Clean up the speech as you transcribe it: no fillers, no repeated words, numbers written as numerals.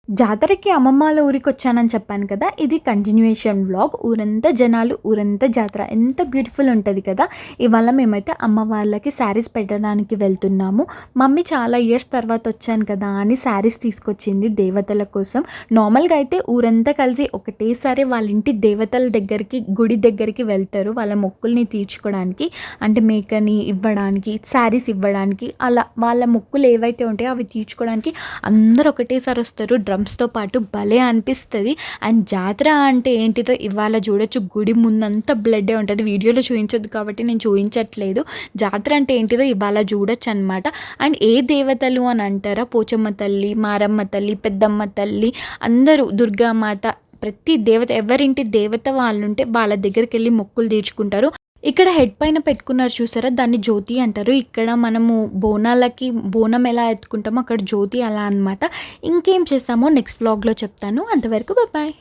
జాతరకి అమ్మమ్మ వాళ్ళ ఊరికొచ్చానని చెప్పాను కదా! ఇది కంటిన్యూయేషన్ వ్లాగ్. ఊరంతా జనాలు, ఊరంతా జాతర. ఎంత బ్యూటిఫుల్ ఉంటది కదా! ఇవాళ మేమైతే అమ్మ వాళ్ళకి శారీస్ పెట్టడానికి వెళ్తున్నాము. మమ్మీ చాలా ఇయర్స్ తర్వాత వచ్చాను కదా అని శారీస్ తీసుకొచ్చింది దేవతల కోసం. నార్మల్‌గా అయితే ఊరంతా కలిసి ఒకటేసారి వాళ్ళ ఇంటి దేవతల దగ్గరికి, గుడి దగ్గరికి వెళ్తారు. వాళ్ళ మొక్కుల్ని తీర్చుకోవడానికి. అంటే మేకని ఇవ్వడానికి, శారీస్ ఇవ్వడానికి అలా వాళ్ళ మొక్కులు ఏవైతే ఉంటాయో అవి తీర్చుకోవడానికి అందరూ ఒకటేసారి వస్తారు. డ్రమ్స్‌తో పాటు భలే అనిపిస్తది. అండ్ జాతర అంటే ఏంటిదో ఇవాళ చూడొచ్చు. గుడి ముందంతా బ్లడ్డే ఉంటది. వీడియోలో చూయించొద్దు కాబట్టి నేను చూయించట్లేదు. జాతర అంటే ఏంటిదో ఇవాళ చూడొచ్చనమాట. అండ్ ఏ దేవతలు అని అంటారా, పోచమ్మ తల్లి, మారమ్మ తల్లి, పెద్దమ్మ తల్లి, అందరూ దుర్గామాత, ప్రతి దేవత ఎవరింటి దేవత వాళ్ళుంటే వాళ్ళ దగ్గరికెళ్ళి మొక్కులు తీర్చుకుంటారు. ఇక్కడ హెడ్ పైన పెట్టుకున్నారు చూసారా, దాన్ని జ్యోతి అంటారు. ఇక్కడ మనము బోనాలకి బోనం ఎలా ఎత్తుకుంటామో అక్కడ జ్యోతి అలా అనమాట. ఇంకేం చేస్తామో నెక్స్ట్ వ్లాగ్‌లో చెప్తాను. అంతవరకు బాయ్.